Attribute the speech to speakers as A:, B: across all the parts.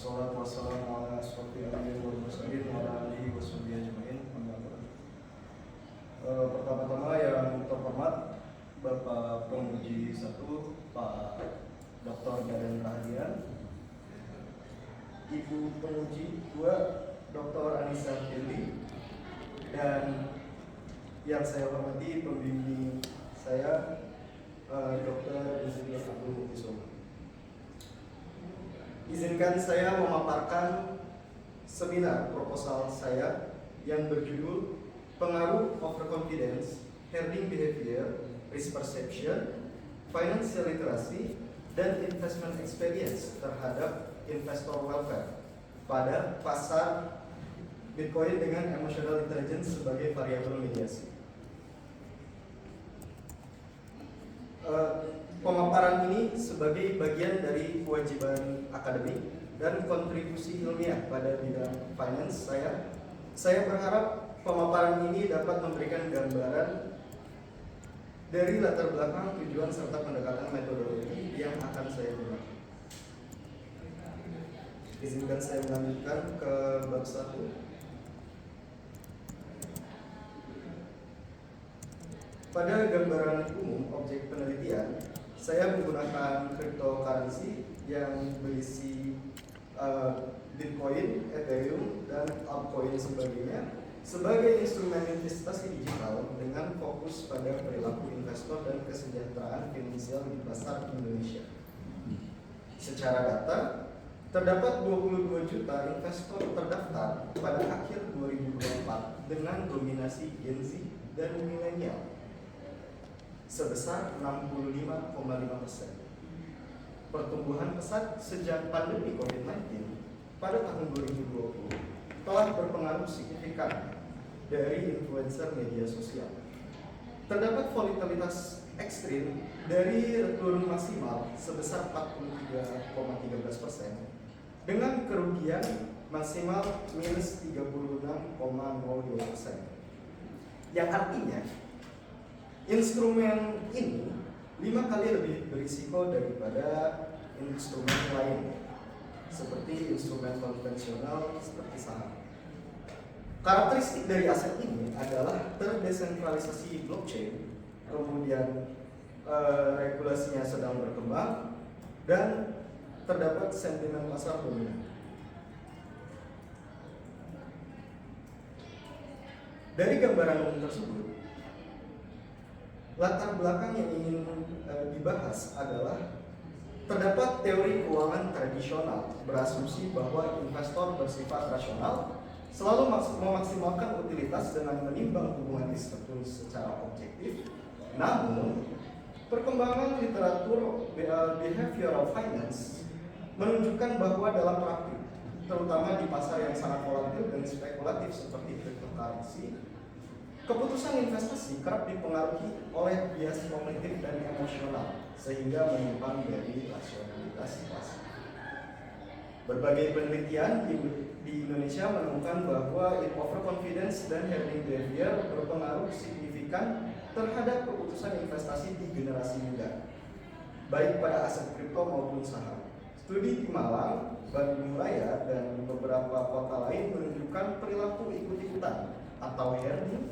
A: Wassalatu wassalamu ala asyrofil anbiya'i wal mursalin wa ala alihi washabihi ajmain. Pertama-tama yang terhormat Bapak Penguji 1 Pak Dr. Dadan Rahadian, Ibu Penguji 2 Dr. Anissa Firly, dan yang saya hormati pembimbing saya Dr. Insinyur Abdul Muktisol. Izinkan saya memaparkan seminar proposal saya yang berjudul Pengaruh Overconfidence, Herding Behavior, Risk Perception, Financial Literacy, dan Investment Experience terhadap investor welfare pada pasar Bitcoin dengan Emotional Intelligence sebagai variabel mediasi. Pemaparan ini sebagai bagian dari kewajiban akademik dan kontribusi ilmiah pada bidang finance saya berharap pemaparan ini dapat memberikan gambaran dari latar belakang, tujuan, serta pendekatan metodologi yang akan saya gunakan. Izinkan saya melanjutkan ke bab 1. Pada gambaran umum objek penelitian, saya menggunakan cryptocurrency yang berisi Bitcoin, Ethereum, dan altcoin sebagainya sebagai instrumen investasi digital dengan fokus pada perilaku investor dan kesejahteraan finansial di pasar Indonesia. Secara data, terdapat 22 juta investor terdaftar pada akhir 2024 dengan dominasi Gen Z dan milenial sebesar 65,5%. Pertumbuhan pesat sejak pandemi COVID-19 pada tahun 2020 telah berpengaruh signifikan dari influencer media sosial. Terdapat volatilitas ekstrim dari return maksimal sebesar 43,13% dengan kerugian maksimal minus 36,02%. Yang artinya instrumen ini 5 kali lebih berisiko daripada instrumen lain seperti instrumen konvensional seperti saham. Karakteristik dari aset ini adalah terdesentralisasi blockchain, kemudian regulasinya sedang berkembang, dan terdapat sentimen pasar dominan. Dari gambaran umum tersebut, latar belakang yang ingin dibahas adalah terdapat teori keuangan tradisional berasumsi bahwa investor bersifat rasional selalu memaksimalkan utilitas dengan menimbang hubungan risk tertentu secara objektif. Namun, perkembangan literatur behavioral finance menunjukkan bahwa dalam praktik, terutama di pasar yang sangat volatil dan spekulatif seperti cryptocurrency, keputusan investasi kerap dipengaruhi oleh bias kognitif dan emosional sehingga menyimpang dari rasionalitas pasar. Berbagai penelitian di Indonesia menemukan bahwa overconfidence dan herding behavior berpengaruh signifikan terhadap keputusan investasi di generasi muda, baik pada aset kripto maupun saham. Studi di Malang, Bandung Raya, dan beberapa kota lain menunjukkan perilaku ikut-ikutan atau herding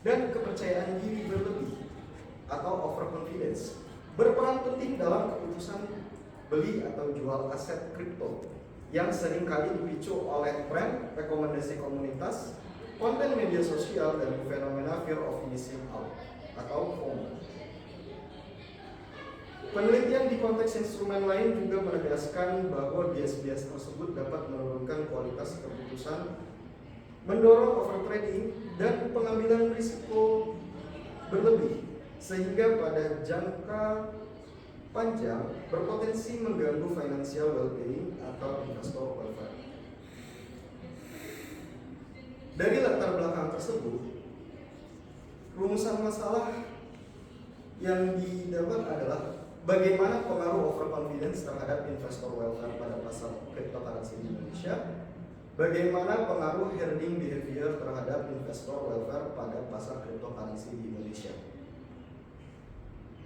A: dan kepercayaan diri berlebih atau overconfidence berperan penting dalam keputusan beli atau jual aset kripto yang seringkali dipicu oleh tren, rekomendasi komunitas, konten media sosial, dan fenomena fear of missing out atau FOMO. Penelitian di konteks instrumen lain juga menegaskan bahwa bias-bias tersebut dapat menurunkan kualitas keputusan, mendorong overtrading dan pengambilan risiko berlebih, sehingga pada jangka panjang berpotensi mengganggu financial well-being atau investor welfare. Dari latar belakang tersebut, rumusan masalah yang didapat adalah bagaimana pengaruh overconfidence terhadap investor welfare pada pasar cryptocurrency di Indonesia, bagaimana pengaruh herding behavior terhadap investor welfare pada pasar cryptocurrency di Indonesia.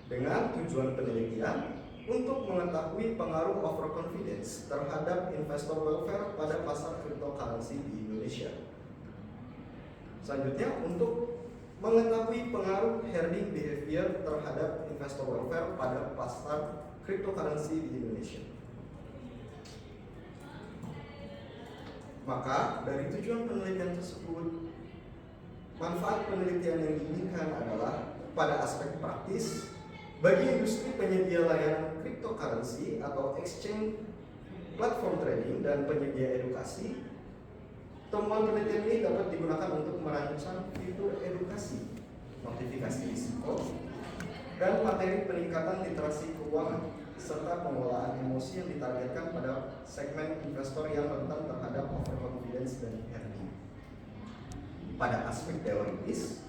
A: Dengan tujuan penelitian untuk mengetahui pengaruh overconfidence terhadap investor welfare pada pasar cryptocurrency di Indonesia. Selanjutnya, untuk mengetahui pengaruh herding behavior terhadap investor welfare pada pasar cryptocurrency di Indonesia. Maka, dari tujuan penelitian tersebut, manfaat penelitian yang diinginkan adalah pada aspek praktis bagi industri penyedia layanan cryptocurrency atau exchange, platform trading, dan penyedia edukasi. Temuan penelitian ini dapat digunakan untuk merancang fitur edukasi, notifikasi risiko, dan materi peningkatan literasi keuangan, serta pengelolaan emosi yang ditargetkan pada segmen investor yang rentan terhadap overconfidence dan herding. Pada aspek teoritis,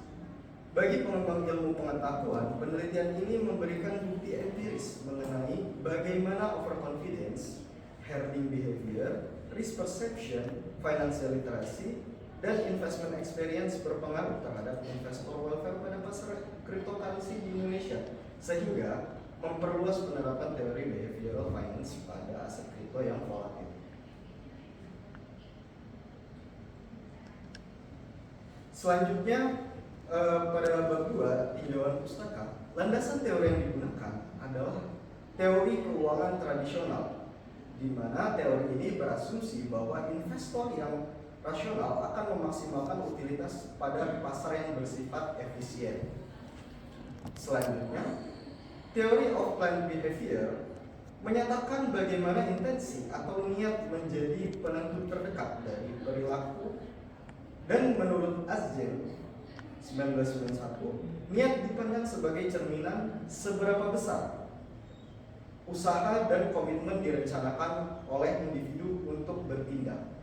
A: bagi pengembang ilmu pengetahuan, penelitian ini memberikan bukti empiris mengenai bagaimana overconfidence, herding behavior, risk perception, financial literacy, dan investment experience berpengaruh terhadap investor welfare pada pasar cryptocurrency di Indonesia, sehingga memperluas penerapan teori behavioral finance pada aset kripto yang volatil. Selanjutnya, pada bab 2, tinjauan pustaka, landasan teori yang digunakan adalah teori keuangan tradisional, di mana teori ini berasumsi bahwa investor yang rasional akan memaksimalkan utilitas pada pasar yang bersifat efisien. Selanjutnya, teori of planned behavior menyatakan bagaimana intensi atau niat menjadi penentu terdekat dari perilaku, dan menurut Azgen 1991, niat dipandang sebagai cerminan seberapa besar usaha dan komitmen direncanakan oleh individu untuk bertindak.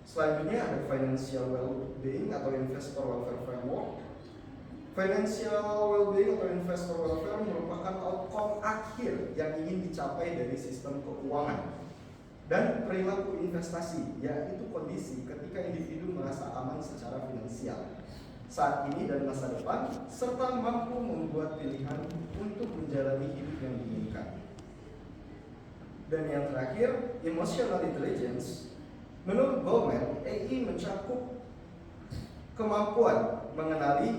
A: Selanjutnya ada financial well-being atau investor welfare framework. Financial well-being atau investor welfare merupakan outcome akhir yang ingin dicapai dari sistem keuangan dan perilaku investasi, yaitu kondisi ketika individu merasa aman secara finansial saat ini dan masa depan, serta mampu membuat pilihan untuk menjalani hidup yang diinginkan. Dan yang terakhir, emotional intelligence. Menurut Goldman, EI mencakup kemampuan mengenali,